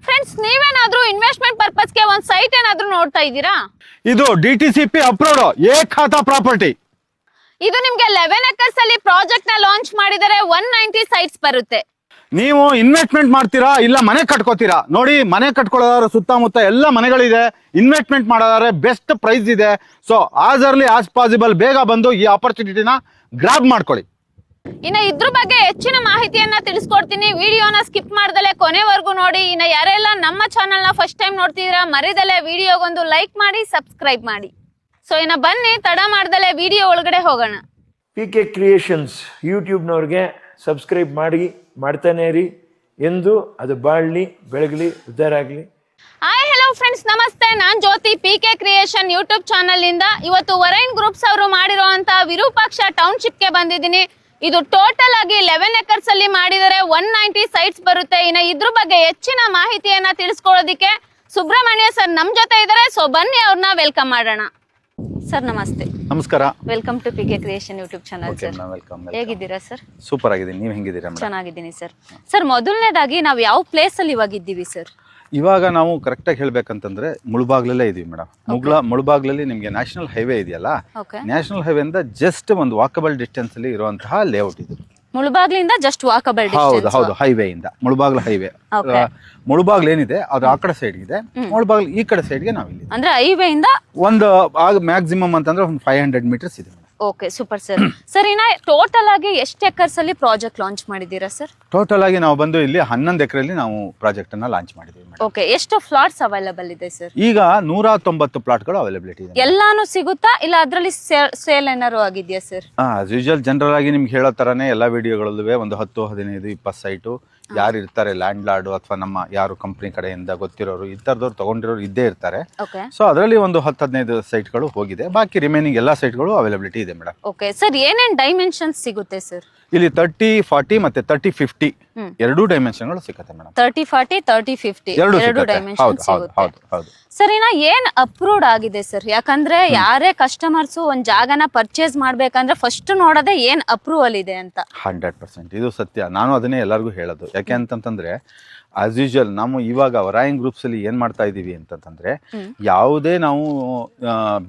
Friends, ನೀವೇನಾದ್ರೂ investment ಪರ್ಪಸ್ಗೆ ಒಂದು site ಏನಾದ್ರೂ ನೋಡ್ತಾ ಇದ್ದೀರಾ? ಇದು DTCP ಅಪ್ರೂವ್ಡ್ ಏಕಖಾತಾ ಪ್ರಾಪರ್ಟಿ. ಇದು ನಿಮ್ಗೆ 11 ಎಕರ್ಸ್ ಅಲ್ಲಿ ಪ್ರಾಜೆಕ್ಟ್ ನ ಲಾಂಚ್ ಮಾಡಿದರೆ 190 ಸೈಟ್ಸ್ ಬರುತ್ತೆ. ನೀವು ಇನ್ವೆಸ್ಟ್ಮೆಂಟ್ ಮಾಡ್ತೀರಾ ಇಲ್ಲ ಮನೆ ಕಟ್ಕೋತೀರಾ? ನೋಡಿ, ಮನೆ ಕಟ್ಕೊಳ್ಳೋದಾದ್ರೆ ಸುತ್ತಮುತ್ತ ಎಲ್ಲ ಮನೆಗಳಿದೆ. ಇನ್ವೆಸ್ಟ್ಮೆಂಟ್ ಮಾಡೋದಾದ್ರೆ ಬೆಸ್ಟ್ ಪ್ರೈಸ್ ಇದೆ. So as early as possible ಬೇಗ ಬಂದು ಈ ಆಪರ್ಚುನಿಟಿನ ಗ್ರಾಬ್ ಮಾಡ್ಕೊಳ್ಳಿ. ಇನ್ನ ಇದ್ರ ಬಗ್ಗೆ ಹೆಚ್ಚಿನ ಮಾಹಿತಿಯನ್ನ ತಿಳಿಸ್ಕೊಡ್ತೀನಿ. ವಿಡಿಯೋನ ಸ್ಕಿಪ್ ಮಾಡ್ದಲೆ ಕೊನೆವರೆಗೂ ನೋಡಿ. ಇನ್ನ ಯಾರೆಲ್ಲ ನಮ್ಮ ಚಾನೆಲ್ ನ ಫಸ್ಟ್ ಟೈಮ್ ನೋಡ್ತಿದ್ದೀರಾ, ಮರಿದಲೆ ವಿಡಿಯೋಗೊಂದು ಲೈಕ್ ಮಾಡಿ, ಸಬ್ಸ್ಕ್ರೈಬ್ ಮಾಡಿ. ಸೊ ಇನ್ನ ಬನ್ನಿ, ತಡ ಮಾಡ್ದಲೆ ವಿಡಿಯೋ ಒಳಗಡೆ ಹೋಗೋಣ. PK ಕ್ರಿಯೇಷನ್ಸ್ ಯೂಟ್ಯೂಬ್ನವ್ರಿಗೆ ಸಬ್ಸ್ಕ್ರೈಬ್ ಮಾಡ್ತಾನೆ ಇರಿ. ಎಂದು ಅದು ಬಾಳ್ಲಿ, ಬೆಳಗಲಿ, ಉದ್ಧಾರ ಆಗಲಿ. ಹಾಯ್, ಹೆಲೋ ಫ್ರೆಂಡ್ಸ್, ನಮಸ್ತೆ. ನಾನ್ ಜ್ಯೋತಿ, PK ಕ್ರಿಯೇಷನ್ ಯೂಟ್ಯೂಬ್ ಚಾನಲ್ ಇಂದ ಇವತ್ತು ವರೈನ್ ಗ್ರೂಪ್ಸ್ ಅವರು ಮಾಡಿರುವಂತ ವಿರೂಪಾಕ್ಷ ಟೌನ್ಶಿಪ್ ಗೆ ಬಂದಿದ್ದೀನಿ. ಇದು ಟೋಟಲ್ ಆಗಿ 11 ಎಕರ್ಸ್ ಅಲ್ಲಿ ಮಾಡಿದರೆ 190 ಸೈಟ್ಸ್ ಬರುತ್ತೆ. ಇನ್ನ ಇದ್ರ ಬಗ್ಗೆ ಹೆಚ್ಚಿನ ಮಾಹಿತಿಯನ್ನ ತಿಳಿಸ್ಕೊಳ್ಳೋದಿಕ್ಕೆ ಸುಬ್ರಹ್ಮಣ್ಯ ಸರ್ ನಮ್ ಜೊತೆ ಇದ್ದಾರೆ. ಸೊ ಬನ್ನಿ, ಅವ್ರನ್ನ ವೆಲ್ಕಮ್ ಮಾಡೋಣ. ಸರ್ ನಮಸ್ತೆ. ನಮಸ್ಕಾರ. Welcome to PK creation YouTube channel sir. ಹೇಗಿದ್ದೀರಾ ಸರ್? ಸೂಪರ್ ಆಗಿದ್ದೀನಿ. ನೀವು ಹೆಂಗಿದ್ದೀರಾ? ಚೆನ್ನಾಗಿದ್ದೀನಿ ಸರ್. ಸರ್, ಮೊದಲನೇದಾಗಿ ನಾವು ಯಾವ ಪ್ಲೇಸ್ ಅಲ್ಲಿ ಇವಾಗ ಇದ್ದೀವಿ ಸರ್? ಇವಾಗ ನಾವು ಕರೆಕ್ಟಾಗಿ ಹೇಳ್ಬೇಕಂತಂದ್ರೆ ಮುಳುಬಾಗ್ಲಲ್ಲೇ ಇದೀವಿ ಮೇಡಮ್. ಮುಳುಬಾಗ್ಲಲ್ಲಿ ನಿಮ್ಗೆ ನ್ಯಾಷನಲ್ ಹೈವೇ ಇದೆಯಲ್ಲ, ನ್ಯಾಷನಲ್ ಹೈವೇ ಇಂದ ಜಸ್ಟ್ ಒಂದು ವಾಕಬಲ್ ಡಿಸ್ಟೆನ್ಸ್ ಅಲ್ಲಿ ಇರುವಂತಹ ಲೇಔಟ್ ಇದು. ಮುಳುಬಾಗ್ಲಿಂದ ಜಸ್ಟ್ ವಾಕಬಲ್ ಹೌದು ಹೌದು, ಹೈವೇ ಇಂದ ಮುಳುಬಾಗ್ಲ ಹೈವೇ. ಮುಳುಬಾಗ್ಲು ಏನಿದೆ ಅದು ಆ ಕಡೆ ಸೈಡ್ ಇದೆ, ಮುಳುಬಾಗ್ಲು ಈ ಕಡೆ ಸೈಡ್ಗೆ ನಾವಿಲ್ಲಿ. ಅಂದ್ರೆ ಹೈವೇ ಇಂದ ಒಂದು ಮ್ಯಾಕ್ಸಿಮಮ್ ಅಂತಂದ್ರೆ ಒಂದು 500 ಮೀಟರ್ಸ್ ಇದೆ. Okay, super sir. ಸರ್, ಇನ್ನ ಟೋಟಲ್ ಆಗಿ ಎಷ್ಟು ಎಕರ್ಸ್ ಅಲ್ಲಿ ಪ್ರಾಜೆಕ್ಟ್ ಲಾಂಚ್ ಮಾಡಿದೀರಾ ಸರ್? ಟೋಟಲ್ ಆಗಿ ನಾವು ಬಂದು ಇಲ್ಲಿ 11 ಎಕರೆಯಲ್ಲಿ ನಾವು ಪ್ರಾಜೆಕ್ಟ್ ಅನ್ನ ಲಾಂಚ್ ಮಾಡಿದೀವಿ. ಓಕೆ, ಎಷ್ಟು ಫ್ಲಾಟ್ಸ್ ಅವೈಲೇಬಲ್ ಇದೆ ಸರ್? ಈಗ 190 ಪ್ಲಾಟ್ಗಳು ಅವೈಲೇಬಿಲಿಟಿ ಇದೆ. ಎಲ್ಲಾನು ಸಿಗುತ್ತಾ ಇಲ್ಲ ಅದ್ರಲ್ಲಿ ಸೇಲ್ ಏನಾರು ಆಗಿದೆಯಾ ಸರ್? ಆಸ್ ಯೂಶುವಲ್ ಜನರಲ್ ಆಗಿ ನಿಮ್ಗೆ ಹೇಳೋ ತರಾನೇ ಎಲ್ಲ ವಿಡಿಯೋಗಳಲ್ಲೂ ಒಂದು 10, 15, 20 ಸೈಟು ಯಾರು ಇರ್ತಾರೆ, ಲ್ಯಾಂಡ್ ಲಾರ್ಡ್ ಅಥವಾ ನಮ್ಮ ಯಾರು ಕಂಪ್ನಿ ಕಡೆಯಿಂದ ಗೊತ್ತಿರೋರು ಈ ತರದವ್ರು ತಗೊಂಡಿರೋರು ಇದ್ದೇ ಇರ್ತಾರೆ. ಸೊ ಅದರಲ್ಲಿ ಒಂದು 10-15 ಸೈಟ್ಗಳು ಹೋಗಿದೆ. ಬಾಕಿ ರಿಮೈನಿಂಗ್ ಎಲ್ಲ ಸೈಟ್ಗಳು ಅವೈಲೇಬಿಲಿಟಿ ಇದೆ ಮೇಡಮ್. ಓಕೆ ಸರ್, ಏನೇನ್ ಡೈಮೆನ್ಷನ್ಸ್ ಸಿಗುತ್ತೆ ಸರ್? ಇಲ್ಲಿ 30-40 ಮತ್ತೆ 30-50 ಎರಡು ಡೈಮೆನ್ಷನ್ಗಳು ಸಿಗುತ್ತೆ ಮೇಡಮ್. 30-40, 30-50 ಎರಡು ಡೈಮೆನ್ಷನ್ ಸಿಗುತ್ತೆ ಸರ್. ಇನ್ನ ಏನ್ ಅಪ್ರೂವ್ಡ್ ಆಗಿದೆ ಸರ್? ಯಾಕಂದ್ರೆ ಯಾರೇ ಕಸ್ಟಮರ್ಸ್ ಒಂದ್ ಜಾಗನ ಪರ್ಚೇಸ್ ಮಾಡ್ಬೇಕಂದ್ರೆ ಫಸ್ಟ್ ನೋಡೋದೇ ಏನ್ ಅಪ್ರೂವಲ್ ಇದೆ ಅಂತ. 100% ಇದು ಸತ್ಯ. ನಾನು ಅದನ್ನೇ ಎಲ್ಲರಿಗೂ ಹೇಳೋದು. ಯಾಕೆ ಅಂತಂತಂದ್ರೆ ಆಸ್ ಯೂಶುವಲ್ ನಾವು ಇವಾಗ ವರಾಯಿಂಗ್ ಗ್ರೂಪ್ಸ್ ಅಲ್ಲಿ ಏನ್ ಮಾಡ್ತಾ ಇದೀವಿ ಅಂತಂತಂದ್ರೆ, ಯಾವುದೇ ನಾವು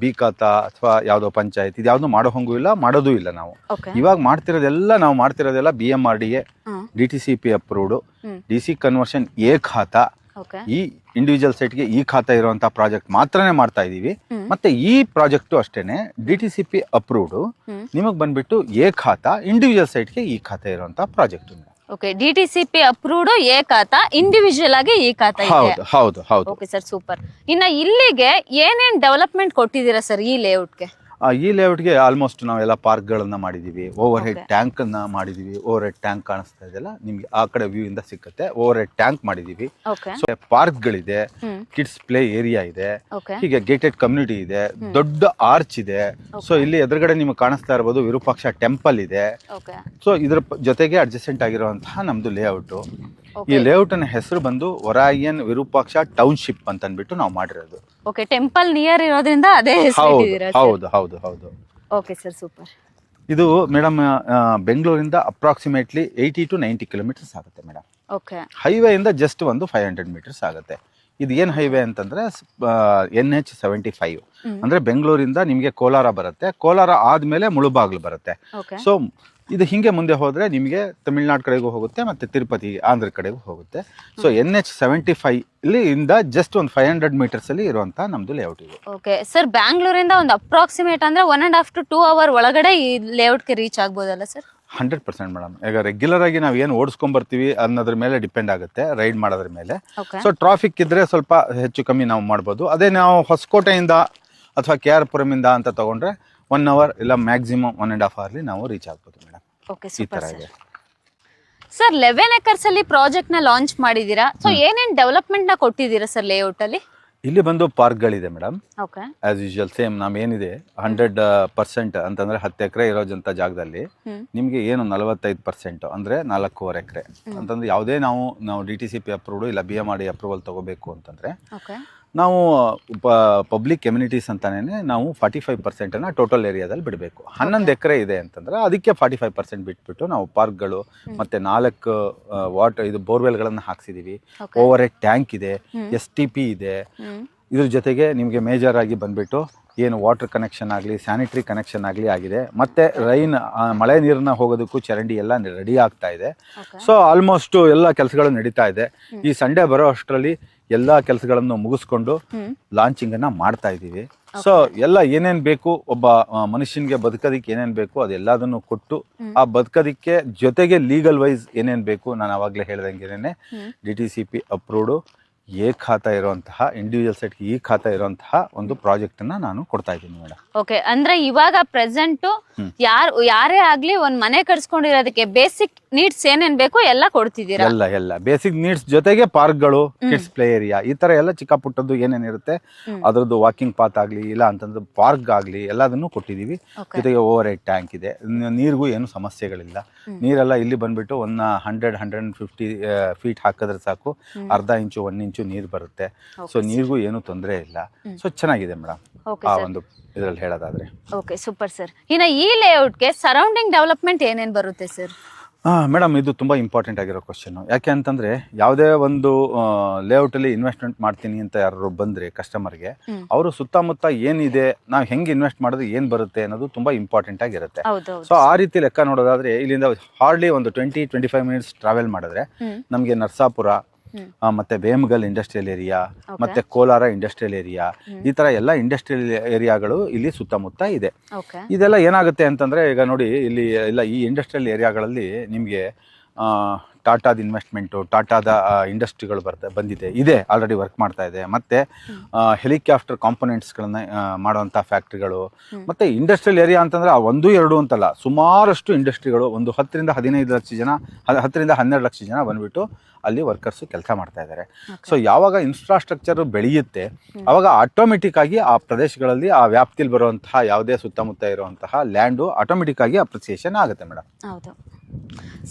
ಬಿ ಖಾತಾ ಅಥವಾ ಯಾವ್ದೋ ಪಂಚಾಯತ್ ಇದು ಯಾವ್ದು ಮಾಡೋ ಹಂಗೂ ಇಲ್ಲ, ಮಾಡೋದು ಇಲ್ಲ. ನಾವು ಇವಾಗ ಮಾಡ್ತಿರೋದೆಲ್ಲ BMRDA, DTCP approved, DC conversion A ಖಾತಾ. ಈ ಇಂಡಿವಿಜುವಲ್ ಸೈಟ್ಗೆ ಈ ಖಾತಾ ಇರುವಂತ ಪ್ರಾಜೆಕ್ಟ್ ಮಾತ್ರನೇ ಮಾಡ್ತಾ ಇದೀವಿ. ಮತ್ತೆ ಈ ಪ್ರಾಜೆಕ್ಟ್ ಅಷ್ಟೇನೆ DTCP ಅಪ್ರೂವ್ಡ್, ನಿಮಗ್ ಬಂದ್ಬಿಟ್ಟು ಎ ಖಾತಾ, ಇಂಡಿವಿಜುವಲ್ ಸೈಟ್ಗೆ ಈ ಖಾತಾ ಇರುವಂತ project. Okay, DTCP approved A ಖಾತಾ, ಇಂಡಿವಿಜುವಲ್ ಆಗಿ ಈ ಖಾತಾ ಇದೆ. ಹೌದು ಹೌದು. Okay sir, super. ಇನ್ನ ಇಲ್ಲಿಗೆ ಏನೇನ್ ಡೆವಲಪ್ಮೆಂಟ್ ಕೊಟ್ಟಿದ್ದೀರಾ ಸರ್ ಈ ಲೇಔಟ್ಗೆ? ಈ ಲೇಔಟ್ಗೆ ಆಲ್ಮೋಸ್ಟ್ ನಾವೆಲ್ಲ ಪಾರ್ಕ್ಗಳನ್ನ ಮಾಡಿದೀವಿ, ಓವರ್ ಹೆಡ್ ಟ್ಯಾಂಕ್ ಅನ್ನ ಮಾಡಿದೀವಿ. ಓವರ್ ಹೆಡ್ ಟ್ಯಾಂಕ್ ಕಾಣಿಸ್ತಾ ಇದೆಯಲ್ಲ ನಿಮ್ಗೆ, ಆ ಕಡೆ ವ್ಯೂ ಇಂದ ಸಿಕ್ಕತ್ತೆ. ಓವರ್ ಹೆಡ್ ಟ್ಯಾಂಕ್ ಮಾಡಿದೀವಿ. ಸೊ ಪಾರ್ಕ್ಗಳಿದೆ, ಕಿಡ್ಸ್ ಪ್ಲೇ ಏರಿಯಾ ಇದೆ, ಹೀಗೆ ಗೇಟೆಡ್ ಕಮ್ಯುನಿಟಿ ಇದೆ, ದೊಡ್ಡ ಆರ್ಚ್ ಇದೆ. ಸೊ ಇಲ್ಲಿ ಎದುರುಗಡೆ ನಿಮ್ಗೆ ಕಾಣಿಸ್ತಾ ಇರಬಹುದು ವಿರೂಪಾಕ್ಷ ಟೆಂಪಲ್ ಇದೆ. ಸೊ ಇದ್ರ ಜೊತೆಗೆ ಅಡ್ಜಸೆಂಟ್ ಆಗಿರುವಂತಹ ನಮ್ದು ಲೇಔಟ್. ಈ ಲೇಔಟ್ ನ ಹೆಸರು ಬಂದು ವರಾಯನ್ ವಿರೂಪಾಕ್ಷ ಟೌನ್ಶಿಪ್ ಅಂತ ಅಂದ್ಬಿಟ್ಟು ನಾವು ಮಾಡಿರೋದು. ಓಕೆ, ಟೆಂಪಲ್ ನಿಯರ್ ಇರೋದ್ರಿಂದ ಅದೇ ಹೆಸರು ಇಟ್ಟಿದ್ದೀರಾ? ಹೌದು ಹೌದು ಹೌದು. Okay sir, super. ಇದು ಮೇಡಮ್ ಬೆಂಗಳೂರಿಂದ ಅಪ್ರಾಕ್ಸಿಮೇಟ್ಲಿ 80 to 90 ಕಿಲೋಮೀಟರ್ಸ್ ಆಗುತ್ತೆ ಮೇಡಮ್. ಓಕೆ, ಹೈವೇ ಇಂದ ಜಸ್ಟ್ ಒಂದು 500 ಮೀಟರ್ಸ್ ಆಗುತ್ತೆ. ಇದು ಏನ್ ಹೈವೇ ಅಂತಂದ್ರೆ NH75. ಅಂದ್ರೆ ಬೆಂಗಳೂರಿಂದ ನಿಮ್ಗೆ ಕೋಲಾರ ಬರುತ್ತೆ, ಕೋಲಾರ ಆದ್ಮೇಲೆ ಮುಳುಬಾಗ್ಲು ಬರುತ್ತೆ. ಸೊ ಇದು ಹಿಂಗೆ ಮುಂದೆ ಹೋದ್ರೆ ನಿಮಗೆ ತಮಿಳ್ನಾಡು ಕಡೆಗೂ ಹೋಗುತ್ತೆ, ಮತ್ತೆ ತಿರುಪತಿ ಆಂಧ್ರ ಕಡೆಗೂ ಹೋಗುತ್ತೆ. ಸೊ NH75 ಇಂದ ಜಸ್ಟ್ ಒಂದು 500 ಮೀಟರ್ಸ್ ಅಲ್ಲಿ ಇರುವಂತಹ ನಮ್ದು ಲೇಔಟ್ ಇದು. ಓಕೆ ಸರ್, ಬ್ಯಾಂಗ್ಳೂರಿಂದ ಒಂದು ಅಪ್ರಾಕ್ಸಿಮೇಟ್ ಅಂದ್ರೆ 1.5 to 2 hour ಒಳಗಡೆ ಈ ಲೇಔಟ್ಗೆ ರೀಚ್ ಆಗ್ಬೋದಲ್ಲ ಸರ್? 100% ಮೇಡಮ್. ಈಗ ರೆಗ್ಯುಲರ್ ಆಗಿ ನಾವು ಏನು ಓಡಿಸ್ಕೊಂಡ್ ಬರ್ತೀವಿ ಅನ್ನೋದ್ರ ಮೇಲೆ ಡಿಪೆಂಡ್ ಆಗುತ್ತೆ, ರೈಡ್ ಮಾಡೋದ್ರ ಮೇಲೆ. ಸೊ ಟ್ರಾಫಿಕ್ ಇದ್ರೆ ಸ್ವಲ್ಪ ಹೆಚ್ಚು ಕಮ್ಮಿ ನಾವು ಮಾಡ್ಬೋದು. ಅದೇ ನಾವು ಹೊಸಕೋಟೆಯಿಂದ ಅಥವಾ KR ಪುರಂ ಇಂದ ಅಂತ ತಗೊಂಡ್ರೆ 1 hour ಇಲ್ಲ ಮ್ಯಾಕ್ಸಿಮಮ್ 1.5 hour ನಾವು ರೀಚ್ ಆಗ್ಬೋದು madam. Okay, super sir. 11 acres ಅಲ್ಲಿ ಪ್ರಾಜೆಕ್ಟ್ ನ ಲಾಂಚ್ ಮಾಡಿದೀರಾ. ಸೊ ಏನೇನ್ ಡೆವಲಪ್ಮೆಂಟ್ ನ ಕೊಟ್ಟಿದ್ದೀರಾ ಸರ್ ಲೇಔಟ್ ಅಲ್ಲಿ? ಇಲ್ಲಿ ಬಂದು ಪಾರ್ಕ್ಗಳಿದೆ madam. Okay, as usual same ನಾವೇನಿದೆ 100% ಅಂತಂದ್ರೆ 10 ಎಕರೆ ಇರೋಂಥ ಜಾಗದಲ್ಲಿ ನಿಮ್ಗೆ ಏನು 45% ಅಂದ್ರೆ 4.5 ಎಕರೆ ಅಂತಂದ್ರೆ ಯಾವುದೇ ನಾವು DTCP ಅಪ್ರೂವ್ಡ್ ಇಲ್ಲ BMRDA ಅಪ್ರೂವಲ್ ತಗೋಬೇಕು ಅಂತಂದ್ರೆ ನಾವು ಪಬ್ಲಿಕ್ ಕಮ್ಯುನಿಟೀಸ್ ಅಂತಾನೆ ನಾವು 45% ಟೋಟಲ್ ಏರಿಯಾದಲ್ಲಿ ಬಿಡಬೇಕು. 11 ಎಕರೆ ಇದೆ ಅಂತಂದ್ರೆ ಅದಕ್ಕೆ 45% ಬಿಟ್ಬಿಟ್ಟು ನಾವು ಪಾರ್ಕ್ಗಳು ಮತ್ತೆ 4 ಇದು ಬೋರ್ವೆಲ್ಗಳನ್ನು ಹಾಕ್ಸಿದೀವಿ. ಓವರ್ ಹೆಡ್ ಟ್ಯಾಂಕ್ ಇದೆ, STP ಇದೆ. ಇದ್ರ ಜೊತೆಗೆ ನಿಮಗೆ ಮೇಜರ್ ಆಗಿ ಬಂದ್ಬಿಟ್ಟು ಏನು ವಾಟರ್ ಕನೆಕ್ಷನ್ ಆಗಲಿ, ಸ್ಯಾನಿಟರಿ ಕನೆಕ್ಷನ್ ಆಗಲಿ ಆಗಿದೆ. ಮತ್ತು ಮಳೆ ನೀರನ್ನ ಹೋಗೋದಕ್ಕೂ ಚರಂಡಿ ಎಲ್ಲ ರೆಡಿ ಆಗ್ತಾ ಇದೆ. ಸೊ ಆಲ್ಮೋಸ್ಟ್ ಎಲ್ಲ ಕೆಲಸಗಳು ನಡೀತಾ ಇದೆ. ಈ ಸಂಡೇ ಬರೋ ಅಷ್ಟರಲ್ಲಿ ಎಲ್ಲ ಕೆಲಸಗಳನ್ನು ಮುಗಿಸ್ಕೊಂಡು ಲಾಂಚಿಂಗನ್ನು ಮಾಡ್ತಾ ಇದ್ದೀವಿ. ಸೊ ಎಲ್ಲ ಏನೇನು ಬೇಕು, ಒಬ್ಬ ಮನುಷ್ಯನಿಗೆ ಬದುಕೋದಕ್ಕೆ ಏನೇನು ಬೇಕು ಅದೆಲ್ಲದನ್ನು ಕೊಟ್ಟು ಆ ಬದುಕೋದಕ್ಕೆ ಜೊತೆಗೆ ಲೀಗಲ್ ವೈಸ್ ಏನೇನು ಬೇಕು, ನಾನು ಆವಾಗಲೇ ಹೇಳ್ದಂಗೆನೇ DTCP ಅಪ್ರೂವ್ಡು ಖಾತಾ ಇರುವಂತಹ ಇಂಡಿವಿಜುವಲ್ ಸೈಟ್ ಖಾತಾ ಇರುವಂತಹ ಒಂದು ಪ್ರಾಜೆಕ್ಟ್ ಅನ್ನ ನಾನು ಕೊಡ್ತಾ ಇದ್ದೀನಿ ಮೇಡಮ್. ಓಕೆ, ಅಂದ್ರೆ ಇವಾಗ ಪ್ರೆಸೆಂಟ್ ಯಾರೇ ಆಗ್ಲಿ ಒಂದ್ ಮನೆ ಕಟ್ಸ್ಕೊಂಡಿರೋದಕ್ಕೆ ಬೇಸಿಕ್ ನೀಡ್ಸ್ ಏನೇನ್ ಬೇಕು ಎಲ್ಲ ಕೊಡ್ತಿದ್ದೀರಾ? ಎಲ್ಲ ಬೇಸಿಕ್ ನೀಡ್ಸ್ ಜೊತೆಗೆ ಪಾರ್ಕ್ಗಳು, ಕಿಡ್ಸ್ ಪ್ಲೇ ಏರಿಯಾ, ಈ ತರ ಎಲ್ಲ ಚಿಕ್ಕ ಪುಟ್ಟದ್ದು ಏನೇನಿರುತ್ತೆ ಅದ್ರದ್ದು ವಾಕಿಂಗ್ ಪಾತ್ ಆಗ್ಲಿ ಇಲ್ಲ ಅಂತಂದ್ರೆ ಪಾರ್ಕ್ ಆಗ್ಲಿ ಎಲ್ಲದನ್ನು ಕೊಟ್ಟಿದೀವಿ. ಜೊತೆಗೆ ಓವರ್ ಹೆಡ್ ಟ್ಯಾಂಕ್ ಇದೆ. ನೀರಿಗೂ ಏನು ಸಮಸ್ಯೆಗಳಿಲ್ಲ. ನೀರೆಲ್ಲ ಇಲ್ಲಿ ಬಂದ್ಬಿಟ್ಟು 100-150 ಫೀಟ್ ಹಾಕಿದ್ರೆ ಸಾಕು, ಅರ್ಧ ಇಂಚು 1 ಇಂಚು ನೀರು ಬರುತ್ತೆ. ಸೊ ನೀರಿಗೂ ಏನು ತೊಂದರೆ ಇಲ್ಲ. ಸೊ ಚೆನ್ನಾಗಿದೆ ಮೇಡಮ್ ಆ ಒಂದು ಇದರಲ್ಲಿ ಹೇಳೋದಾದ್ರೆ. Okay, super sir. ಇನ್ನು ಈ ಲೇಔಟ್ಗೆ ಸರೌಂಡಿಂಗ್ ಡೆವಲಪ್ಮೆಂಟ್ ಏನೇನು ಬರುತ್ತೆ ಸರ್? ಮೇಡಮ್ ಇದು ತುಂಬ ಇಂಪಾರ್ಟೆಂಟ್ ಆಗಿರೋ ಕ್ವಶನ್. ಯಾಕೆ ಅಂತಂದರೆ ಯಾವುದೇ ಒಂದು ಲೇಔಟಲ್ಲಿ ಇನ್ವೆಸ್ಟ್ಮೆಂಟ್ ಮಾಡ್ತೀನಿ ಅಂತ ಯಾರು ಬಂದರೆ ಕಸ್ಟಮರ್ಗೆ ಅವರು ಸುತ್ತಮುತ್ತ ಏನಿದೆ, ನಾವು ಹೆಂಗೆ ಇನ್ವೆಸ್ಟ್ ಮಾಡಿದ್ರೆ ಏನು ಬರುತ್ತೆ ಅನ್ನೋದು ತುಂಬ ಇಂಪಾರ್ಟೆಂಟ್ ಆಗಿರುತ್ತೆ. ಸೊ ಆ ರೀತಿ ಲೆಕ್ಕ ನೋಡೋದಾದರೆ ಇಲ್ಲಿಂದ ಹಾರ್ಡ್ಲಿ ಒಂದು 20-25 ಮಿನಿಟ್ಸ್ ಟ್ರಾವೆಲ್ ಮಾಡಿದ್ರೆ ನಮಗೆ ನರಸಾಪುರ ಮತ್ತೆ ವೇಮಗಲ್ ಇಂಡಸ್ಟ್ರಿಯಲ್ ಏರಿಯಾ ಮತ್ತೆ ಕೋಲಾರ ಇಂಡಸ್ಟ್ರಿಯಲ್ ಏರಿಯಾ, ಈ ತರ ಎಲ್ಲ ಇಂಡಸ್ಟ್ರಿಯಲ್ ಏರಿಯಾಗಳು ಇಲ್ಲಿ ಸುತ್ತಮುತ್ತ ಇದೆ. ಇದೆಲ್ಲ ಏನಾಗುತ್ತೆ ಅಂತಂದ್ರೆ ಈಗ ನೋಡಿ ಇಲ್ಲಿ ಎಲ್ಲ ಈ ಇಂಡಸ್ಟ್ರಿಯಲ್ ಏರಿಯಾಗಳಲ್ಲಿ ನಿಮಗೆ ಟಾಟಾದ ಇನ್ವೆಸ್ಟ್ಮೆಂಟು, ಟಾಟಾದ ಇಂಡಸ್ಟ್ರಿಗಳು ಬಂದಿದೆ, ಆಲ್ರೆಡಿ ವರ್ಕ್ ಮಾಡ್ತಾ ಇದೆ. ಮತ್ತು ಹೆಲಿಕಾಪ್ಟರ್ ಕಾಂಪೊನೆಂಟ್ಸ್ಗಳನ್ನ ಮಾಡುವಂಥ ಫ್ಯಾಕ್ಟ್ರಿಗಳು. ಮತ್ತು ಇಂಡಸ್ಟ್ರಿಯಲ್ ಏರಿಯಾ ಅಂತಂದರೆ 1-2 ಅಂತಲ್ಲ, ಸುಮಾರಷ್ಟು ಇಂಡಸ್ಟ್ರಿಗಳು, ಒಂದು 10-15 ಲಕ್ಷ ಜನ, 10-12 ಲಕ್ಷ ಜನ ಬಂದುಬಿಟ್ಟು ಅಲ್ಲಿ ವರ್ಕರ್ಸು ಕೆಲಸ ಮಾಡ್ತಾ ಇದ್ದಾರೆ. ಸೊ ಯಾವಾಗ ಇನ್ಫ್ರಾಸ್ಟ್ರಕ್ಚರ್ ಬೆಳೆಯುತ್ತೆ ಆವಾಗ ಆಟೋಮೆಟಿಕ್ ಆಗಿ ಆ ಪ್ರದೇಶಗಳಲ್ಲಿ ಆ ವ್ಯಾಪ್ತಿಯಲ್ಲಿ ಬರುವಂತಹ ಯಾವುದೇ ಸುತ್ತಮುತ್ತ ಇರುವಂತಹ ಲ್ಯಾಂಡು ಆಟೋಮೆಟಿಕ್ ಆಗಿ ಅಪ್ರಿಸಿಯೇಷನ್ ಆಗುತ್ತೆ ಮೇಡಮ್. ಹೌದು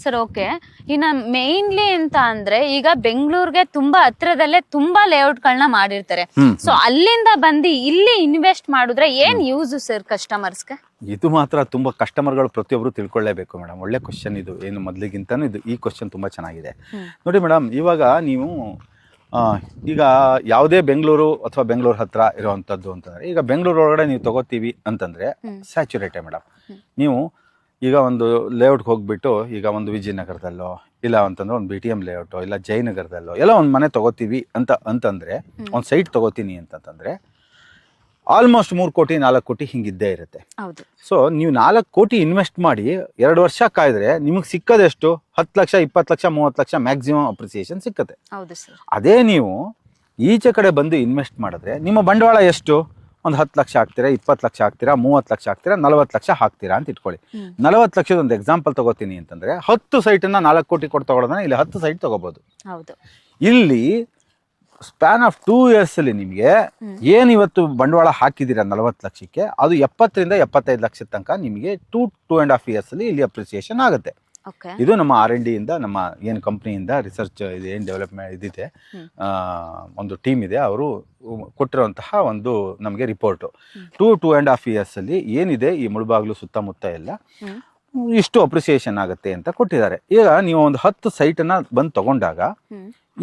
ಸರ್. ಓಕೆ, ಇನ್ನು ಮೇನ್ಲಿ ಅಂತ ಅಂದ್ರೆ ಈಗ ಬೆಂಗಳೂರಿಗೆ ತುಂಬಾ ಹತ್ರದಲ್ಲೇ ತುಂಬಾ ಲೇಔಟ್ಗಳನ್ನ ಮಾಡಿರ್ತಾರೆ. ಸೊ ಅಲ್ಲಿಂದ ಬಂದು ಇಲ್ಲಿ ಇನ್ವೆಸ್ಟ್ ಮಾಡಿದ್ರೆ ಏನ್ ಯೂಸ್ ಸರ್ ಕಸ್ಟಮರ್ಸ್ಗೆ? ಇದು ಮಾತ್ರ ತುಂಬ ಕಸ್ಟಮರ್ಗಳು ಪ್ರತಿಯೊಬ್ಬರು ತಿಳ್ಕೊಳ್ಳೇಬೇಕು ಮೇಡಮ್. ಒಳ್ಳೆ ಕ್ವಶನ್ ಇದು. ಏನು ಮೊದಲಿಗಿಂತನೂ ಈ ಕ್ವಶನ್ ತುಂಬ ಚೆನ್ನಾಗಿದೆ. ನೋಡಿ ಮೇಡಮ್, ಇವಾಗ ನೀವು ಈಗ ಯಾವುದೇ ಬೆಂಗಳೂರು ಅಥವಾ ಬೆಂಗಳೂರು ಹತ್ರ ಇರುವಂಥದ್ದು ಅಂತಂದರೆ, ಈಗ ಬೆಂಗಳೂರು ಒಳಗಡೆ ನೀವು ತಗೋತೀವಿ ಅಂತಂದರೆ ಸ್ಯಾಚುರೇಟೆ ಮೇಡಮ್. ನೀವು ಈಗ ಒಂದು ಲೇಔಟ್ಗೆ ಹೋಗ್ಬಿಟ್ಟು ಈಗ ಒಂದು ವಿಜಯನಗರದಲ್ಲೋ ಇಲ್ಲ ಅಂತಂದ್ರೆ ಒಂದು BTM ಲೇಔಟೋ ಇಲ್ಲ ಜಯನಗರದಲ್ಲೋ ಎಲ್ಲ ಒಂದು ಮನೆ ತಗೋತೀವಿ ಅಂತಂದರೆ, ಒಂದು ಸೈಟ್ ತಗೋತೀನಿ ಅಂತಂದರೆ ಆಲ್ಮೋಸ್ಟ್ 3 ಕೋಟಿ 4 ಕೋಟಿ ಹಿಂಗಿದ್ದೇ ಇರುತ್ತೆ. ಸೊ ನೀವು 4 ಕೋಟಿ ಇನ್ವೆಸ್ಟ್ ಮಾಡಿ 2 ವರ್ಷ ಕಾಯ್ದ್ರೆ ನಿಮಗೆ ಸಿಕ್ಕದೆಷ್ಟು? 10 ಲಕ್ಷ 20 ಲಕ್ಷ 30 ಲಕ್ಷ ಮ್ಯಾಕ್ಸಿಮಮ್ ಅಪ್ರಿಸಿಯೇಷನ್ ಸಿಕ್ಕತ್ತೆ. ಅದೇ ನೀವು ಈಚೆ ಕಡೆ ಬಂದು ಇನ್ವೆಸ್ಟ್ ಮಾಡಿದ್ರೆ ನಿಮ್ಮ ಬಂಡವಾಳ ಎಷ್ಟು? ಒಂದು 10 ಲಕ್ಷ ಹಾಕ್ತೀರಾ, 20 ಲಕ್ಷ ಹಾಕ್ತೀರಾ, 30 ಲಕ್ಷ ಹಾಕ್ತೀರಾ, 40 ಲಕ್ಷ ಹಾಕ್ತೀರಾ ಅಂತ ಇಟ್ಕೊಳ್ಳಿ. 40 ಲಕ್ಷದ ಒಂದು ಎಕ್ಸಾಂಪಲ್ ತಗೋತೀನಿ ಅಂತಂದ್ರೆ 10 ಸೈಟನ್ನ 4 ಕೋಟಿ ಕೊಟ್ಟು ತಗೊಳ್ಳೋದನ್ನ ಇಲ್ಲಿ 10 ಸೈಟ್ ತಗೋಬಹುದು. ಇಲ್ಲಿ ಸ್ಪ್ಯಾನ್ ಆಫ್ 2 years ಅಲ್ಲಿ ನಿಮಗೆ ಏನು ಇವತ್ತು ಬಂಡವಾಳ ಹಾಕಿದ್ದೀರಾ 40 ಲಕ್ಷಕ್ಕೆ, ಅದು 70-75 ಲಕ್ಷದ ತನಕ ನಿಮಗೆ 2.5 years ಅಲ್ಲಿ ಇಲ್ಲಿ ಅಪ್ರಿಸಿಯೇಷನ್ ಆಗುತ್ತೆ. ಇದು ನಮ್ಮ R&D ಇಂದ, ನಮ್ಮ ಏನು ಕಂಪ್ನಿಯಿಂದ ರಿಸರ್ಚ್ ಇದು ಏನು ಡೆವಲಪ್ಮೆಂಟ್ ಇದಿದೆ, ಒಂದು ಟೀಮ್ ಇದೆ, ಅವರು ಕೊಟ್ಟಿರುವಂತಹ ಒಂದು ನಮಗೆ ರಿಪೋರ್ಟು. 2.5 years ಅಲ್ಲಿ ಏನಿದೆ ಈ ಮುಳಬಾಗಿಲು ಸುತ್ತಮುತ್ತ ಎಲ್ಲ ಇಷ್ಟು ಅಪ್ರಿಸಿಯೇಷನ್ ಆಗುತ್ತೆ ಅಂತ ಕೊಟ್ಟಿದ್ದಾರೆ. ಈಗ ನೀವು ಒಂದು 10 ಸೈಟನ್ನು ಬಂದು ತಗೊಂಡಾಗ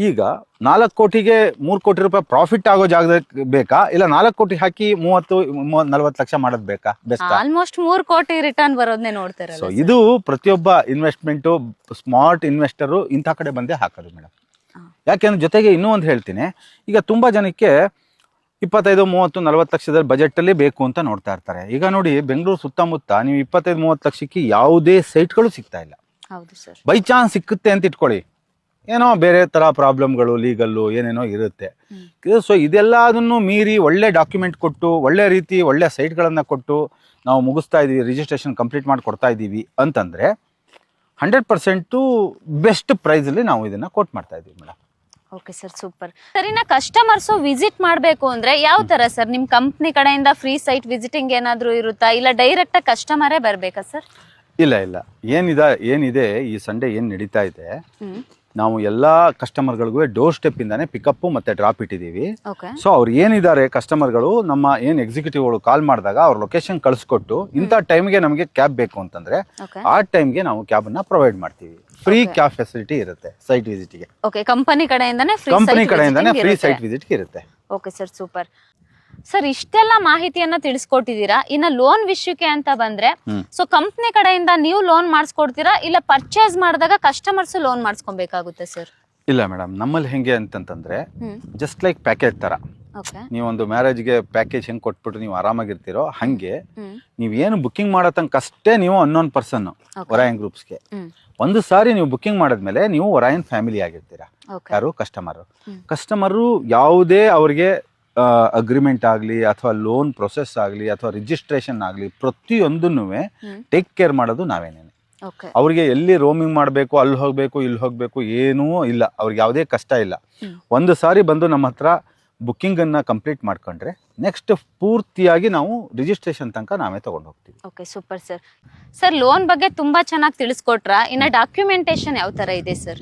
ಈಗ 4 ಕೋಟಿಗೆ 3 ಕೋಟಿ ರೂಪಾಯಿ ಪ್ರಾಫಿಟ್ ಆಗೋ ಜಾಗದಲ್ಲಿ ಬೇಕಾ, ಇಲ್ಲ 4 ಕೋಟಿ ಹಾಕಿ 30-40 ಲಕ್ಷ ಮಾಡೋದು ಬೇಕಾ? ಬೆಸ್ಟ್. ಆಲ್ಮೋಸ್ಟ್ 3 ಕೋಟಿ ರಿಟರ್ನ್ ಬರೋದನ್ನೇ ನೋಡ್ತಾರೆ. ಸೊ ಇದು ಪ್ರತಿಯೊಬ್ಬ ಇನ್ವೆಸ್ಟ್ಮೆಂಟು ಸ್ಮಾರ್ಟ್ ಇನ್ವೆಸ್ಟರು ಇಂಥ ಕಡೆ ಬಂದೇ ಹಾಕೋದು ಮೇಡಮ್. ಯಾಕೆಂದ್ರೆ ಜೊತೆಗೆ ಇನ್ನೂ ಒಂದು ಹೇಳ್ತೀನಿ, ಈಗ ತುಂಬ ಜನಕ್ಕೆ 25-30-40 ಲಕ್ಷದ ಬಜೆಟಲ್ಲಿ ಬೇಕು ಅಂತ ನೋಡ್ತಾ ಇರ್ತಾರೆ. ಈಗ ನೋಡಿ ಬೆಂಗಳೂರು ಸುತ್ತಮುತ್ತ ನೀವು 25-30 ಲಕ್ಷಕ್ಕೆ ಯಾವುದೇ ಸೈಟ್ಗಳು ಸಿಗ್ತಾ ಇಲ್ಲ. ಬೈ ಚಾನ್ಸ್ ಸಿಕ್ಕುತ್ತೆ ಅಂತ ಇಟ್ಕೊಳ್ಳಿ, ಏನೋ ಬೇರೆ ಥರ ಪ್ರಾಬ್ಲಮ್ಗಳು, ಲೀಗಲ್ಲು ಏನೇನೋ ಇರುತ್ತೆ. ಸೊ ಇದೆಲ್ಲದನ್ನು ಮೀರಿ ಒಳ್ಳೆ ಡಾಕ್ಯುಮೆಂಟ್ ಕೊಟ್ಟು ಒಳ್ಳೆ ರೀತಿ ಒಳ್ಳೆ ಸೈಟ್ಗಳನ್ನು ಕೊಟ್ಟು ನಾವು ಮುಗಿಸ್ತಾ ಇದ್ದೀವಿ, ರಿಜಿಸ್ಟ್ರೇಷನ್ ಕಂಪ್ಲೀಟ್ ಮಾಡಿ ಕೊಡ್ತಾ ಇದ್ದೀವಿ ಅಂತಂದರೆ 100% ಬೆಸ್ಟ್ ಪ್ರೈಸಲ್ಲಿ ನಾವು ಇದನ್ನು ಕೋಟ್ ಮಾಡ್ತಾ ಇದ್ದೀವಿ madam. Okay sir, super. Sir, ಇನ್ನು ಕಸ್ಟಮರ್ಸು ವಿಸಿಟ್ ಮಾಡಬೇಕು ಅಂದರೆ ಯಾವ ಥರ ಸರ್? ನಿಮ್ಮ ಕಂಪ್ನಿ ಕಡೆಯಿಂದ ಫ್ರೀ ಸೈಟ್ ವಿಸಿಟಿಂಗ್ ಏನಾದರೂ ಇರುತ್ತಾ, ಇಲ್ಲ ಡೈರೆಕ್ಟಾಗಿ ಕಸ್ಟಮರೇ ಬರಬೇಕಾ ಸರ್? ಇಲ್ಲ ಏನಿದೆ ಈ ಸಂಡೇ ಏನು ನಡೀತಾ ಇದೆ, ನಾವು ಎಲ್ಲ ಕಸ್ಟಮರ್ಗಳಿಗೂ ಡೋರ್ ಸ್ಟೆಪ್ ಇಂದಾನೆ ಪಿಕಪ್ ಮತ್ತೆ ಡ್ರಾಪ್ ಇಟ್ಟಿದ್ದೀವಿ. ಓಕೆ ಸೊ ಅವ್ರು ಏನಿದ್ದಾರೆ ಕಸ್ಟಮರ್ಗಳು ನಮ್ಮ ಏನು ಎಕ್ಸಿಕ್ಯೂಟಿವ್ಗಳು ಕಾಲ್ ಮಾಡಿದಾಗ ಅವ್ರ ಲೊಕೇಶನ್ ಕಳಿಸ್ಕೊಟ್ಟು ಇಂಥ ಟೈಮ್ಗೆ ನಮಗೆ ಕ್ಯಾಬ್ ಬೇಕು ಅಂತಂದ್ರೆ ಓಕೆ ಆ ಟೈಮ್ಗೆ ನಾವು ಕ್ಯಾಬನ್ನ ಪ್ರೊವೈಡ್ ಮಾಡ್ತೀವಿ. ಫ್ರೀ ಕ್ಯಾಬ್ ಫೆಸಿಲಿಟಿ ಇರುತ್ತೆ ಸೈಟ್ ವಿಸಿಟ್ಗೆ. ಓಕೆ ಕಂಪನಿ ಕಡೆಯಿಂದಾನೇ ಕಂಪನಿ ಕಡೆಯಿಂದಾನೆ ಫ್ರೀ ಸೈಟ್ ವಿಸಿಟ್ಗೆ ಇರುತ್ತೆ. Okay sir super sir. ಇಷ್ಟೆಲ್ಲ ಮಾಹಿತಿಯನ್ನ ತಿಳಿಸ್ಕೊಟ್ಟಿದ್ದೀರಾ. ಇನ್ನ ಲೋನ್ ವಿಷಯಕ್ಕೆ ಅಂತ ಬಂದ್ರೆ ಸೊ ಕಂಪ್ನಿ ಕಡೆಯಿಂದ ನೀವು ಲೋನ್ ಮಾಡಿಸ್ಕೊಡ್ತೀರಾ ಇಲ್ಲ ಪರ್ಚೇಸ್ ಮಾಡಿದಾಗ ಕಸ್ಟಮರ್ಸ್ ಲೋನ್ ಮಾಡಿಸ್ಕೊಬೇಕಾಗುತ್ತೆ ಸರ್? ಇಲ್ಲ ಮೇಡಮ್, ನಮ್ಮಲ್ಲಿ ಹೆಂಗೆ ಅಂತಂತಂದ್ರೆ ಜಸ್ಟ್ ಲೈಕ್ ಪ್ಯಾಕೇಜ್ ತರ. ನೀವೊಂದು ಮ್ಯಾರೇಜ್ಗೆ ಪ್ಯಾಕೇಜ್ ಹೆಂಗ್ ಕೊಟ್ಬಿಟ್ಟು ನೀವು ಆರಾಮಾಗಿರ್ತೀರೋ ಹಂಗೆ ನೀವೇನು ಬುಕ್ಕಿಂಗ್ ಮಾಡೋ ತನಕ ಅಷ್ಟೇ ನೀವು ಅನ್ನೋನ್ ಪರ್ಸನ್ ಒರಾಯನ್ ಗ್ರೂಪ್ಸ್ಗೆ. ಒಂದು ಸಾರಿ ನೀವು ಬುಕ್ಕಿಂಗ್ ಮಾಡಿದ್ಮೇಲೆ ನೀವು ಒರಾಯನ್ ಫ್ಯಾಮಿಲಿ ಆಗಿರ್ತೀರಾ. ಯಾರು ಕಸ್ಟಮರು ಯಾವುದೇ ಅವ್ರಿಗೆ ಅಗ್ರಿಮೆಂಟ್ ಆಗಲಿ ಅಥವಾ ಲೋನ್ ಪ್ರೊಸೆಸ್ ಆಗಲಿ ಅಥವಾ ರಿಜಿಸ್ಟ್ರೇಷನ್ ಆಗಲಿ ಪ್ರತಿಯೊಂದನ್ನು ಟೇಕ್ ಕೇರ್ ಮಾಡೋದು ನಾವೇನೇನೆ. ಅವ್ರಿಗೆ ಎಲ್ಲಿ ರೋಮಿಂಗ್ ಮಾಡಬೇಕು, ಅಲ್ಲಿ ಹೋಗಬೇಕು, ಇಲ್ಲಿ ಹೋಗಬೇಕು ಏನೂ ಇಲ್ಲ. ಅವ್ರಿಗೆ ಯಾವುದೇ ಕಷ್ಟ ಇಲ್ಲ. ಒಂದು ಸಾರಿ ಬಂದು ನಮ್ಮ ಹತ್ರ ಬುಕ್ಕಿಂಗನ್ನು ಕಂಪ್ಲೀಟ್ ಮಾಡ್ಕೊಂಡ್ರೆ ನೆಕ್ಸ್ಟ್ ಪೂರ್ತಿಯಾಗಿ ನಾವು ರಿಜಿಸ್ಟ್ರೇಷನ್ ತನಕ ನಾವೇ ತಗೊಂಡು ಹೋಗ್ತೀವಿ. Okay super sir. Sir loan ಬಗ್ಗೆ ತುಂಬ ಚೆನ್ನಾಗಿ ತಿಳಿಸ್ಕೊಟ್ರಾ. ಇನ್ನು ಡಾಕ್ಯುಮೆಂಟೇಶನ್ ಯಾವ ಥರ ಇದೆ ಸರ್?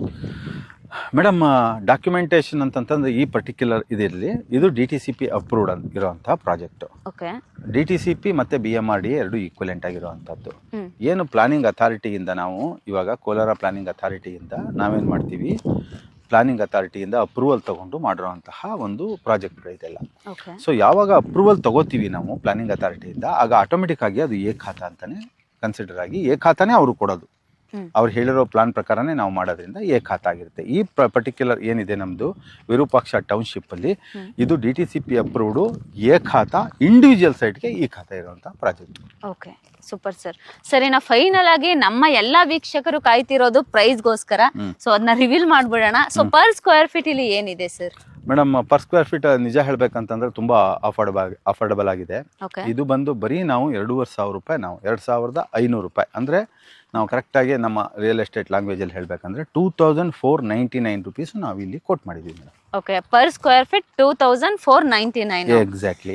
ಮೇಡಮ್ ಡಾಕ್ಯುಮೆಂಟೇಶನ್ ಅಂತಂತಂದ್ರೆ ಈ ಪರ್ಟಿಕ್ಯುಲರ್ ಇದರಲ್ಲಿ ಇದು DTCP ಅಪ್ರೂವ್ಡ್ ಇರುವಂಥ ಪ್ರಾಜೆಕ್ಟ್. ಓಕೆ DTCP ಮತ್ತು BMRDA ಎರಡು ಈಕ್ವಲೆಂಟ್ ಆಗಿರುವಂಥದ್ದು. ಏನು ಪ್ಲಾನಿಂಗ್ ಅಥಾರಿಟಿಯಿಂದ ನಾವು ಇವಾಗ ಕೋಲಾರ ಪ್ಲಾನಿಂಗ್ ಅಥಾರಿಟಿಯಿಂದ ನಾವೇನು ಮಾಡ್ತೀವಿ, ಪ್ಲಾನಿಂಗ್ ಅಥಾರಿಟಿಯಿಂದ ಅಪ್ರೂವಲ್ ತಗೊಂಡು ಮಾಡಿರುವಂತಹ ಒಂದು ಪ್ರಾಜೆಕ್ಟ್ಗಳಿದೆಲ್ಲ. ಸೊ ಯಾವಾಗ ಅಪ್ರೂವಲ್ ತಗೋತೀವಿ ನಾವು ಪ್ಲಾನಿಂಗ್ ಅಥಾರಿಟಿಯಿಂದ, ಆಗ ಆಟೋಮೆಟಿಕ್ ಆಗಿ ಅದು ಎ ಖಾತಾ ಅಂತಾನೆ ಕನ್ಸಿಡರ್ ಆಗಿ ಎ ಖಾತಾನೇ ಅವರು ಕೊಡೋದು. ಅವ್ರು ಹೇಳಿರೋ ಪ್ಲಾನ್ ಪ್ರಕಾರನೇ ನಾವು ಮಾಡೋದ್ರಿಂದ ಎ ಖಾತಾ ಆಗಿರುತ್ತೆ. ಈ ಪರ್ಟಿಕ್ಯುಲರ್ ಏನಿದೆ ನಮ್ಮದು ವಿರೂಪಾಕ್ಷ ಟೌನ್ಶಿಪ್ಪಲ್ಲಿ ಇದು DTCP ಅಪ್ರೂವ್ಡು ಎ ಖಾತಾ ಇಂಡಿವಿಜುವಲ್ ಸೈಟ್ಗೆ ಈ ಖಾತಾ ಇರುವಂಥ ಪ್ರಾಜೆಕ್ಟ್. Okay super sir. ಸರಿ ನಾ ಫೈನಲ್ ಆಗಿ ನಮ್ಮ ಎಲ್ಲಾ ವೀಕ್ಷಕರು ಕಾಯ್ತಿರೋದು ಪ್ರೈಸ್ಗೋಸ್ಕರ. ಸೊ ಅದನ್ನ ರಿವೀಲ್ ಮಾಡ್ಬಿಡೋಣ. ಸೊ ಪರ್ ಸ್ಕ್ವೇರ್ ಫೀಟ್ ಇಲ್ಲಿ ಏನಿದೆ sir? Madam per square feet ನಿಜ ಹೇಳ್ಬೇಕಂತಂದ್ರೆ ತುಂಬಾ ಅಫೋರ್ಡಬಲ್ ಆಗಿದೆ. ಇದು ಬಂದು ಬರೀ ನಾವು 2,500 ರೂಪಾಯಿ, ನಾವು 2,500 ರೂಪಾಯಿ ಅಂದ್ರೆ ನಾವು ಕರೆಕ್ಟಾಗಿ ನಮ್ಮ ರಿಯಲ್ ಎಸ್ಟೇಟ್ ಲ್ಯಾಂಗ್ವೇಜಲ್ಲಿ ಹೇಳಬೇಕಂದ್ರೆ 2,499 ರುಪೀಸ್ ನಾವು ಇಲ್ಲಿ ಕೋಟ್ ಮಾಡಿದ್ದೀವಿ madam. Okay per square feet 2,499. Exactly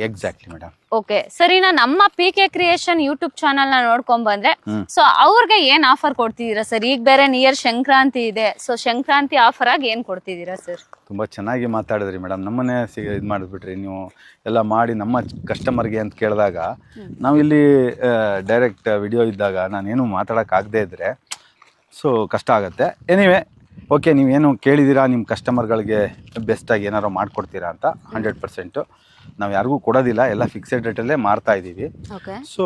madam. Okay ಸರಿ, ನಮ್ಮ PK ಕ್ರಿಯೇಷನ್ ಯೂಟ್ಯೂಬ್ ಚಾನಲ್ ನ ನೋಡ್ಕೊಂಡ್ ಬಂದ್ರೆ ಸೊ ಅವ್ರಿಗೆ ಏನ್ ಆಫರ್ ಕೊಡ್ತಿದ್ದೀರಾ ಸರ್? ಈಗ ಬೇರೆ ನಿಯರ್ ಸಂಕ್ರಾಂತಿ ಇದೆ. ಸೊ ಸಂಕ್ರಾಂತಿ ಆಫರ್ ಆಗಿ ಏನ್ ಕೊಡ್ತಿದ್ದೀರಾ ಸರ್? ತುಂಬಾ ಚೆನ್ನಾಗಿ ಮಾತಾಡಿದ್ರಿ ಮೇಡಮ್. ನಮ್ಮನ್ನೇ ಇದು ಮಾಡಿಬಿಟ್ರಿ ನೀವು ಎಲ್ಲ ಮಾಡಿ ನಮ್ಮ ಕಸ್ಟಮರ್ಗೆ ಅಂತ ಕೇಳಿದಾಗ ನಾವು ಇಲ್ಲಿ ಡೈರೆಕ್ಟ್ ವಿಡಿಯೋ ಇದ್ದಾಗ ನಾನೇನು ಮಾತಾಡೋಕ್ಕಾಗದೇ ಇದ್ದರೆ ಸೊ ಕಷ್ಟ ಆಗುತ್ತೆ. ಎನಿವೆ ಓಕೆ, ನೀವೇನು ಕೇಳಿದ್ದೀರಾ ನಿಮ್ಮ ಕಸ್ಟಮರ್ಗಳಿಗೆ ಬೆಸ್ಟಾಗಿ ಏನಾರು ಮಾಡಿಕೊಡ್ತೀರಾ ಅಂತ 100% ನಾವು ಯಾರಿಗೂ ಕೊಡೋದಿಲ್ಲ, ಎಲ್ಲ ಫಿಕ್ಸೆಡ್ ರೇಟಲ್ಲೇ ಮಾರ್ತಾ ಇದ್ದೀವಿ. ಸೊ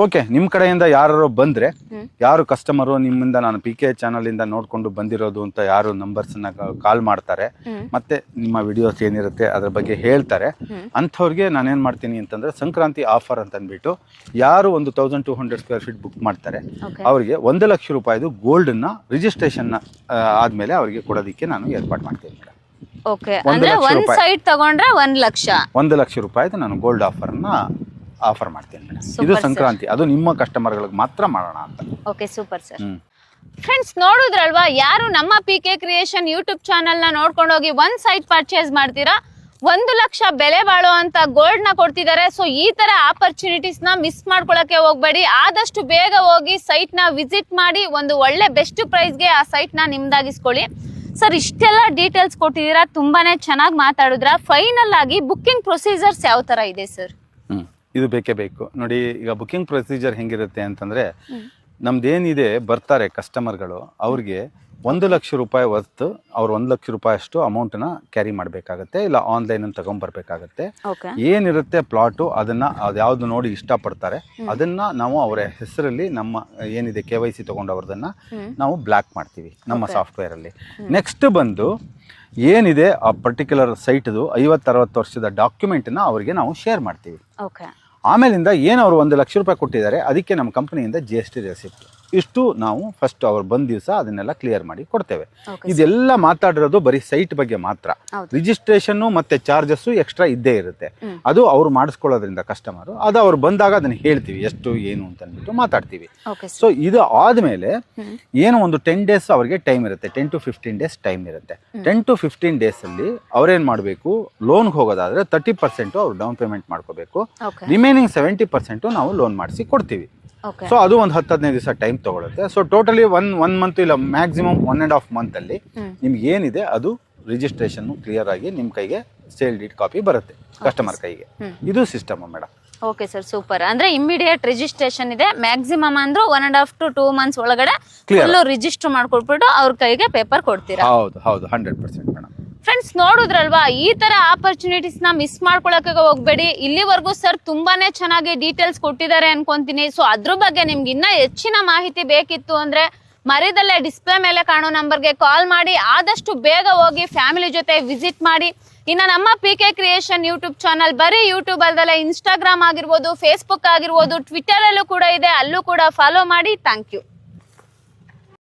ಓಕೆ, ನಿಮ್ಮ ಕಡೆಯಿಂದ ಯಾರು ಬಂದರೆ, ಯಾರು ಕಸ್ಟಮರು ನಿಮ್ಮಿಂದ ನಾನು PK ಚಾನಲಿಂದ ನೋಡಿಕೊಂಡು ಬಂದಿರೋದು ಅಂತ ಯಾರು ನಂಬರ್ಸನ್ನ ಕಾಲ್ ಮಾಡ್ತಾರೆ ಮತ್ತೆ ನಿಮ್ಮ ವಿಡಿಯೋಸ್ ಏನಿರುತ್ತೆ ಅದ್ರ ಬಗ್ಗೆ ಹೇಳ್ತಾರೆ, ಅಂಥವ್ರಿಗೆ ನಾನೇನು ಮಾಡ್ತೀನಿ ಅಂತಂದರೆ ಸಂಕ್ರಾಂತಿ ಆಫರ್ ಅಂತ ಅಂದ್ಬಿಟ್ಟು ಯಾರು ಒಂದು 1,200 ಸ್ಕ್ವೇರ್ ಫೀಟ್ ಬುಕ್ ಮಾಡ್ತಾರೆ ಅವರಿಗೆ 1 ಲಕ್ಷ ರೂಪಾಯಿದು ಗೋಲ್ಡನ್ನ ರಿಜಿಸ್ಟ್ರೇಷನ್ ಆದಮೇಲೆ ಅವರಿಗೆ ಕೊಡೋದಕ್ಕೆ ನಾನು ಏರ್ಪಾಡು ಮಾಡ್ತೀನಿ ಮೇಡಮ್. ಓಕೆ, ಅಂದ್ರೆ ಒಂದು ಸೈಟ್ ತಗೊಂಡ್ರೆ 1 ಲಕ್ಷ, 1 ಲಕ್ಷ ರೂಪಾಯಿದು ನಾನು ಗೋಲ್ಡ್ ಆಫರ್ ಮಾಡ್ತೀನಿ ಮೇಡಮ್. ಇದು ಸಂಕ್ರಾಂತಿ, ಅದು ನಿಮ್ಮ ಕಸ್ಟಮರ್ಗಳಿಗೆ ಮಾತ್ರ ಮಾಡೋಣ ಅಂತ. Okay super sir. ಫ್ರೆಂಡ್ಸ್ ನೋಡಿದ್ರಲ್ವಾ, ಯಾರು ನಮ್ಮ PK ಕ್ರಿಯೇಷನ್ ಯೂಟ್ಯೂಬ್ ಚಾನಲ್ ನ ನೋಡ್ಕೊಂಡು ಹೋಗಿ ಒಂದ್ ಸೈಟ್ ಪರ್ಚೇಸ್ ಮಾಡ್ತೀರಾ 1 ಲಕ್ಷ ಬೆಲೆ ಬಾಳುವಂತ ಗೋಲ್ಡ್ ನ ಕೊಡ್ತಿದ್ದಾರೆ. ಸೊ ಈ ತರ ಆಪರ್ಚುನಿಟೀಸ್ ನ ಮಿಸ್ ಮಾಡ್ಕೊಳಕ್ಕೆ ಹೋಗ್ಬೇಡಿ. ಆದಷ್ಟು ಬೇಗ ಹೋಗಿ ಸೈಟ್ ನ ವಿಸಿಟ್ ಮಾಡಿ ಒಂದು ಒಳ್ಳೆ ಬೆಸ್ಟ್ ಪ್ರೈಸ್ಗೆ ಆ ಸೈಟ್ ನ ನಿಮ್ದಾಗಿಸ್ಕೊಳ್ಳಿ. ಸರ್ ಇಷ್ಟೆಲ್ಲ ಡೀಟೇಲ್ಸ್ ಕೊಟ್ಟಿದ್ದೀರಾ, ತುಂಬಾನೇ ಚೆನ್ನಾಗಿ ಮಾತಾಡಿದ್ರ. ಫೈನಲ್ ಆಗಿ ಬುಕ್ಕಿಂಗ್ ಪ್ರೊಸೀಜರ್ಸ್ ಯಾವ ತರ ಇದೆ ಸರ್? ಇದು ಬೇಕೇ ಬೇಕು ನೋಡಿ. ಈಗ ಬುಕ್ಕಿಂಗ್ ಪ್ರೊಸೀಜರ್ ಹೆಂಗಿರುತ್ತೆ ಅಂತಂದ್ರೆ ನಮ್ದೇನಿದೆ ಬರ್ತಾರೆ ಕಸ್ಟಮರ್ಗಳು, ಅವ್ರಿಗೆ 1 ಲಕ್ಷ ರೂಪಾಯಿ ವರ್ತ್ ಅವ್ರು 1 ಲಕ್ಷ ರೂಪಾಯಿ ಅಷ್ಟು ಅಮೌಂಟ್ನ ಕ್ಯಾರಿ ಮಾಡಬೇಕಾಗತ್ತೆ, ಇಲ್ಲ ಆನ್ಲೈನ್ ಅಂತ ತಗೊಂಡ್ಬರ್ಬೇಕಾಗತ್ತೆ. ಏನಿರುತ್ತೆ ಪ್ಲಾಟು ಅದನ್ನ ಅದ್ಯಾವ್ದು ನೋಡಿ ಇಷ್ಟಪಡ್ತಾರೆ ಅದನ್ನ ನಾವು ಅವರ ಹೆಸರಲ್ಲಿ ನಮ್ಮ ಏನಿದೆ KYC ತಗೊಂಡವ್ರದನ್ನ ನಾವು ಬ್ಲಾಕ್ ಮಾಡ್ತೀವಿ ನಮ್ಮ ಸಾಫ್ಟ್ವೇರ್ ಅಲ್ಲಿ. ನೆಕ್ಸ್ಟ್ ಬಂದು ಏನಿದೆ ಆ ಪರ್ಟಿಕ್ಯುಲರ್ ಸೈಟ್ದು 50-60 ವರ್ಷದ ಡಾಕ್ಯುಮೆಂಟ್ನ ಅವರಿಗೆ ನಾವು ಶೇರ್ ಮಾಡ್ತೀವಿ. ಆಮೇಲಿಂದ ಏನು ಅವರು 1 ಲಕ್ಷ ರೂಪಾಯಿ ಕೊಟ್ಟಿದ್ದಾರೆ ಅದಕ್ಕೆ ನಮ್ಮ ಕಂಪನಿಯಿಂದ GST ರೆಸಿಪ್ಟ್ ಇಷ್ಟು ನಾವು ಫಸ್ಟ್ ಅವ್ರು ಬಂದ ದಿವಸ ಅದನ್ನೆಲ್ಲ ಕ್ಲಿಯರ್ ಮಾಡಿ ಕೊಡ್ತೇವೆ. ಇದೆಲ್ಲ ಮಾತಾಡಿರೋದು ಬರೀ ಸೈಟ್ ಬಗ್ಗೆ ಮಾತ್ರ. ರಿಜಿಸ್ಟ್ರೇಷನ್ ಮತ್ತೆ ಚಾರ್ಜಸ್ ಎಕ್ಸ್ಟ್ರಾ ಇದ್ದೇ ಇರುತ್ತೆ, ಅದು ಅವ್ರು ಮಾಡಿಸ್ಕೊಳ್ಳೋದ್ರಿಂದ ಕಸ್ಟಮರ್, ಅದು ಅವ್ರು ಬಂದಾಗ ಅದನ್ನ ಹೇಳ್ತೀವಿ ಎಷ್ಟು ಏನು ಅಂತ ಅಂದ್ಬಿಟ್ಟು ಮಾತಾಡ್ತೀವಿ. ಸೊ ಇದು ಆದ್ಮೇಲೆ ಏನು ಒಂದು 10 ಡೇಸ್ ಅವ್ರಿಗೆ ಟೈಮ್ ಇರುತ್ತೆ, 10 to 15 ಡೇಸ್ ಟೈಮ್ ಇರುತ್ತೆ. 10 to 15 ಡೇಸ್ ಅಲ್ಲಿ ಅವ್ರೇನ್ ಮಾಡಬೇಕು, ಲೋನ್ಗೆ ಹೋಗೋದಾದ್ರೆ 30% ಅವ್ರು ಡೌನ್ ಪೇಮೆಂಟ್ ಮಾಡ್ಕೋಬೇಕು, ರಿಮೈನಿಂಗ್ 70% ನಾವು ಲೋನ್ ಮಾಡಿಸಿ ಕೊಡ್ತೀವಿ. ಓಕೆ ಸೊ ಅದು ಒಂದು 10-15 ದಿವಸ ಟೈಮ್ ತಗೊಳುತ್ತೆ. ಸೊ ಟೋಟಲಿ ಒನ್ ಮಂತ್ ಇಲ್ಲ ಮ್ಯಾಕ್ಸಿಮಮ್ 1.5 ಮಂತ್ ಅಲ್ಲಿ ನಿಮ್ಗೆ ಏನಿದೆ ಅದು ರಿಜಿಸ್ಟ್ರೇಷನ್ ಕ್ಲಿಯರ್ ಆಗಿ ನಿಮ್ ಕೈಗೆ ಸೇಲ್ ಡೀಡ್ ಕಾಪಿ ಬರುತ್ತೆ ಕಸ್ಟಮರ್ ಕೈಗೆ. ಇದು system madam. Okay sir, super. ಅಂದ್ರೆ ಇಮಿಡಿಯೇಟ್ ರಿಜಿಸ್ಟ್ರೇಷನ್ ಇದೆ, ಮ್ಯಾಕ್ಸಿಮಮ್ ಅಂದ್ರೂ 1.5 to 2 months ಒಳಗಡೆ ಫುಲ್ ರಿಜಿಸ್ಟರ್ ಮಾಡ್ಕೊಟ್ಬಿಟ್ಟು ಅವ್ರ ಕೈಗೆ ಪೇಪರ್ ಕೊಡ್ತೀರಾ? ಹೌದು 100% ಮೇಡಮ್. ಫ್ರೆಂಡ್ಸ್ ನೋಡುದ್ರಲ್ವಾ, ಈ ತರ ಆಪರ್ಚುನಿಟೀಸ್ ನ ಮಿಸ್ ಮಾಡ್ಕೊಳಕ್ಕೆ ಹೋಗ್ಬೇಡಿ. ಇಲ್ಲಿವರೆಗೂ ಸರ್ ತುಂಬಾನೇ ಚೆನ್ನಾಗಿ ಡೀಟೇಲ್ಸ್ ಕೊಟ್ಟಿದ್ದಾರೆ ಅನ್ಕೊಂತೀನಿ. ಸೊ ಅದ್ರ ಬಗ್ಗೆ ನಿಮ್ಗೆ ಇನ್ನ ಹೆಚ್ಚಿನ ಮಾಹಿತಿ ಬೇಕಿತ್ತು ಅಂದ್ರೆ ಮರಿದಲ್ಲೇ ಡಿಸ್ಪ್ಲೇ ಮೇಲೆ ಕಾಣೋ ನಂಬರ್ಗೆ ಕಾಲ್ ಮಾಡಿ ಆದಷ್ಟು ಬೇಗ ಹೋಗಿ ಫ್ಯಾಮಿಲಿ ಜೊತೆ ವಿಸಿಟ್ ಮಾಡಿ. ಇನ್ನು ನಮ್ಮ PK ಕ್ರಿಯೇಷನ್ ಯೂಟ್ಯೂಬ್ ಚಾನಲ್ ಬರೀ ಯೂಟ್ಯೂಬ್ ಅಲ್ಲದೆ ಇನ್ಸ್ಟಾಗ್ರಾಮ್ ಆಗಿರ್ಬೋದು, ಫೇಸ್ಬುಕ್ ಆಗಿರ್ಬೋದು, ಟ್ವಿಟರ್ ಅಲ್ಲೂ ಕೂಡ ಇದೆ, ಅಲ್ಲೂ ಕೂಡ ಫಾಲೋ ಮಾಡಿ. Thank you.